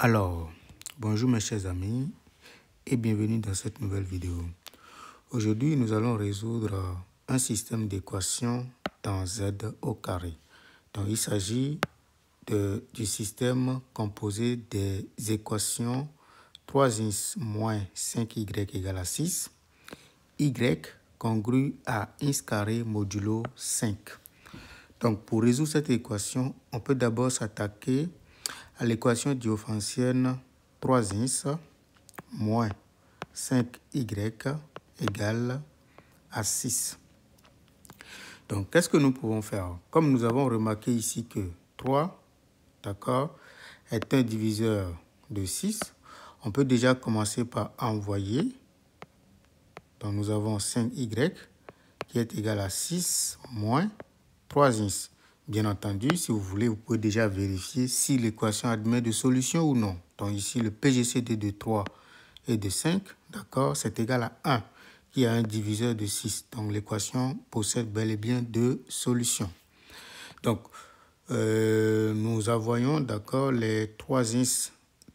Alors, bonjour mes chers amis et bienvenue dans cette nouvelle vidéo. Aujourd'hui, nous allons résoudre un système d'équations dans Z au carré. Donc, il s'agit du système composé des équations 3x moins 5y égale à 6, y congru à x carré modulo 5. Donc, pour résoudre cette équation, on peut d'abord s'attaquer à l'équation diophantienne 3x moins 5y égale à 6. Donc, qu'est-ce que nous pouvons faire? Comme nous avons remarqué ici que 3, d'accord, est un diviseur de 6, on peut déjà commencer par envoyer. Donc, nous avons 5y qui est égal à 6 moins 3x. Bien entendu, si vous voulez, vous pouvez déjà vérifier si l'équation admet de solution ou non. Donc ici, le PGCD de 3 et de 5, d'accord, c'est égal à 1, qui a un diviseur de 6. Donc l'équation possède bel et bien deux solutions. Donc, nous envoyons, d'accord, les 3x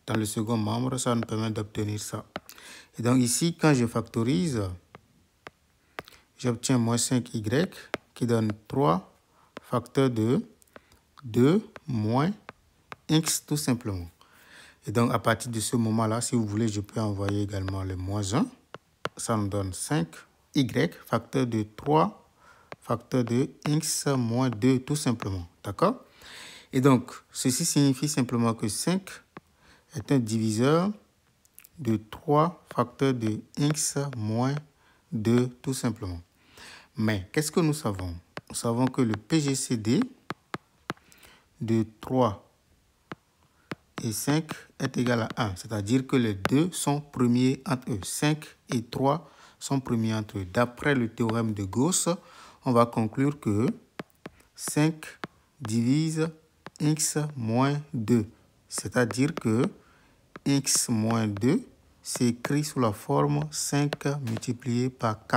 dans le second membre, ça nous permet d'obtenir ça. Et donc ici, quand je factorise, j'obtiens moins 5y qui donne 3 facteur de 2 moins x tout simplement. Et donc, à partir de ce moment-là, si vous voulez, je peux envoyer également le moins 1. Ça nous donne 5y facteur de 3 facteur de x moins 2 tout simplement. D'accord? Et donc, ceci signifie simplement que 5 est un diviseur de 3 facteur de x moins 2 tout simplement. Mais qu'est-ce que nous savons? Nous savons que le PGCD de 3 et 5 est égal à 1. C'est-à-dire que les deux sont premiers entre eux. 5 et 3 sont premiers entre eux. D'après le théorème de Gauss, on va conclure que 5 divise x moins 2. C'est-à-dire que x moins 2 s'écrit sous la forme 5 multiplié par k,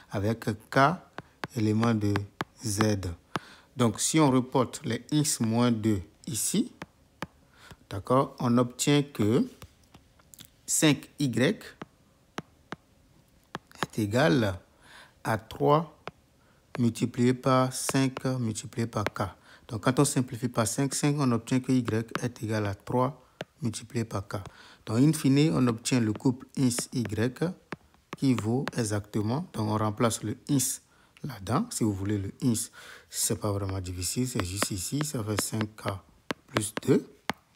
avec k élément de z. Donc, si on reporte les x moins 2 ici, d'accord, on obtient que 5y est égal à 3 multiplié par 5 multiplié par k. Donc, quand on simplifie par 5, on obtient que y est égal à 3 multiplié par k. Donc, in fine, on obtient le couple x-y qui vaut exactement, donc on remplace le x là-dedans. Si vous voulez, le x, ce n'est pas vraiment difficile, c'est juste ici, ça fait 5k plus 2,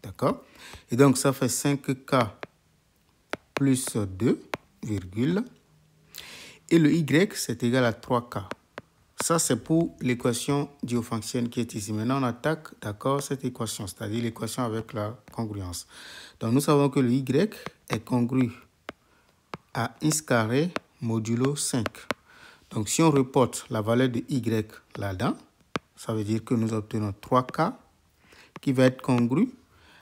d'accord? Et donc, ça fait 5k plus 2, virgule. Et le y, c'est égal à 3k. Ça, c'est pour l'équation diophantienne qui est ici. Maintenant, on attaque, d'accord, cette équation, c'est-à-dire l'équation avec la congruence. Donc, nous savons que le y est congru à x carré modulo 5. Donc, si on reporte la valeur de y là-dedans, ça veut dire que nous obtenons 3k qui va être congru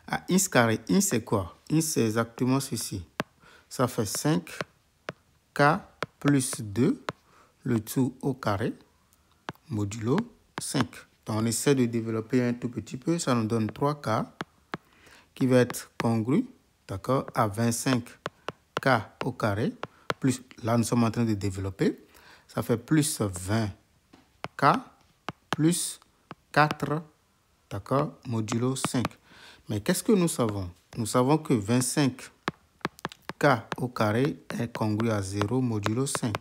à x carré. X, c'est quoi? X, c'est exactement ceci. Ça fait 5k plus 2, le tout au carré, modulo 5. Donc, on essaie de développer un tout petit peu. Ça nous donne 3k qui va être congru, d'accord, à 25k au carré. Plus, là, nous sommes en train de développer. Ça fait plus 20k plus 4, d'accord, modulo 5. Mais qu'est-ce que nous savons? Nous savons que 25k au carré est congru à 0 modulo 5.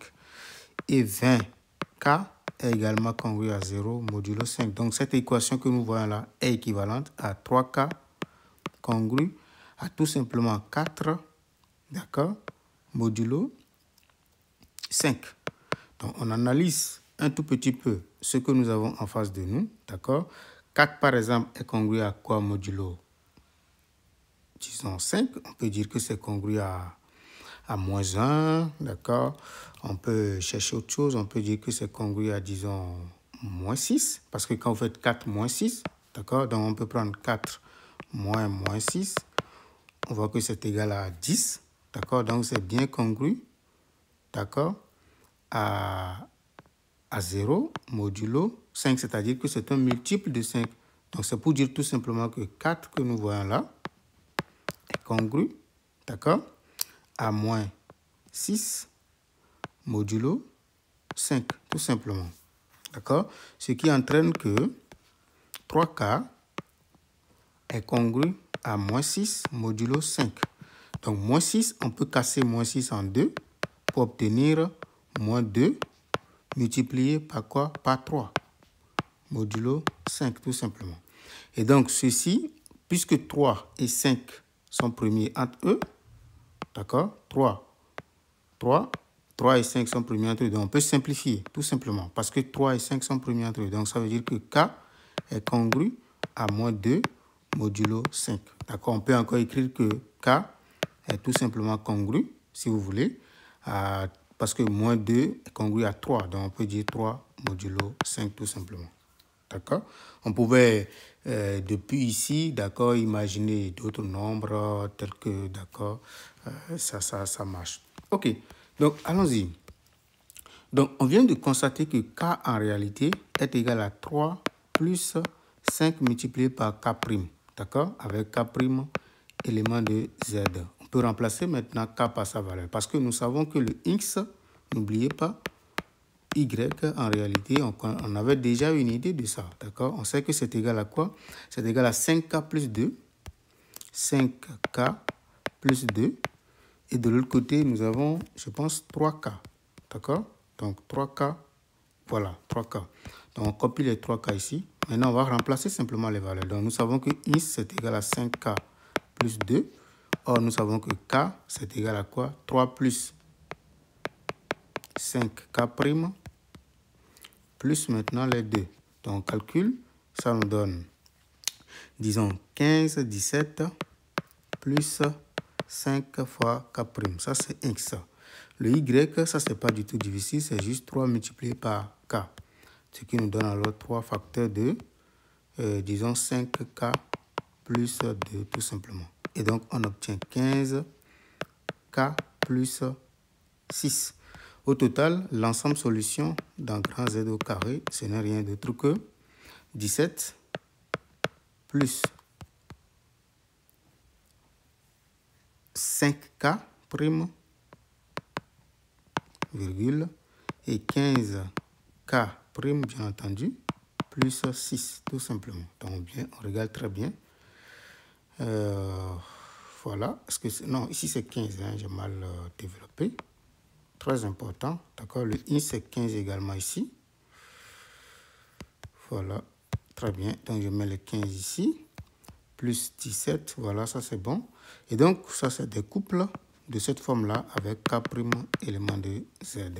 Et 20k est également congru à 0 modulo 5. Donc, cette équation que nous voyons là est équivalente à 3k congru à tout simplement 4, d'accord, modulo 5. Donc, on analyse un tout petit peu ce que nous avons en face de nous, d'accord. 4, par exemple, est congru à quoi modulo, disons, 5. On peut dire que c'est congru à moins 1, d'accord. On peut chercher autre chose. On peut dire que c'est congru à, disons, moins 6. Parce que quand vous faites 4 moins 6, d'accord, donc on peut prendre 4 moins 6. On voit que c'est égal à 10, d'accord. Donc, c'est bien congru, d'accord, à 0 modulo 5, c'est-à-dire que c'est un multiple de 5. Donc, c'est pour dire tout simplement que 4 que nous voyons là congru, d'accord, à moins 6 modulo 5, tout simplement. D'accord? Ce qui entraîne que 3K est congru à moins 6 modulo 5. Donc, moins 6, on peut casser moins 6 en 2 pour obtenir moins 2 multiplié par quoi? Par 3 modulo 5, tout simplement. Et donc, ceci, puisque 3 et 5 sont premiers entre eux, d'accord? 3 et 5 sont premiers entre eux. Donc, on peut simplifier, tout simplement, parce que 3 et 5 sont premiers entre eux. Donc, ça veut dire que K est congru à moins 2 modulo 5. D'accord? On peut encore écrire que K est tout simplement congru, si vous voulez, parce que moins 2 est congru à 3. Donc, on peut dire 3 modulo 5, tout simplement. D'accord? On pouvait, depuis ici, d'accord, imaginer d'autres nombres tels que, d'accord, ça marche. OK, donc allons-y. Donc, on vient de constater que K en réalité est égal à 3 plus 5 multiplié par K', d'accord, avec K' élément de Z. On peut remplacer maintenant K par sa valeur parce que nous savons que le X, n'oubliez pas, Y, en réalité, on avait déjà une idée de ça, d'accord? On sait que c'est égal à quoi? C'est égal à 5K plus 2, 5K plus 2, et de l'autre côté, nous avons, je pense, 3K, d'accord? Donc, 3K, voilà, 3K. Donc, on copie les 3K ici. Maintenant, on va remplacer simplement les valeurs. Donc, nous savons que X, c'est égal à 5K plus 2. Or, nous savons que K, c'est égal à quoi? 3 plus 5K', plus maintenant les 2. Donc, on calcule, ça nous donne, disons, 15, 17, plus 5 fois K'. Ça, c'est X. Le Y, ça, c'est pas du tout difficile, c'est juste 3 multiplié par K. Ce qui nous donne alors 3 facteurs de, disons, 5K plus 2, tout simplement. Et donc, on obtient 15K plus 6. Au total, l'ensemble solution dans grand Z au carré, ce n'est rien d'autre que 17 plus 5K', virgule, et 15K', bien entendu, plus 6, tout simplement. Donc, bien, on regarde très bien. Voilà. Non, ici c'est 15, hein, j'ai mal développé. Très important, d'accord. Le I, c'est 15 également ici. Voilà, très bien. Donc, je mets le 15 ici. Plus 17, voilà, ça c'est bon. Et donc, ça c'est des couples de cette forme-là avec K' élément de Z.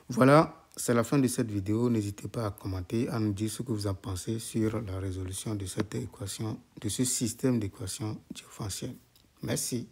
Voilà, c'est la fin de cette vidéo. N'hésitez pas à commenter, à nous dire ce que vous en pensez sur la résolution de cette équation, de ce système d'équations différentielles. Merci.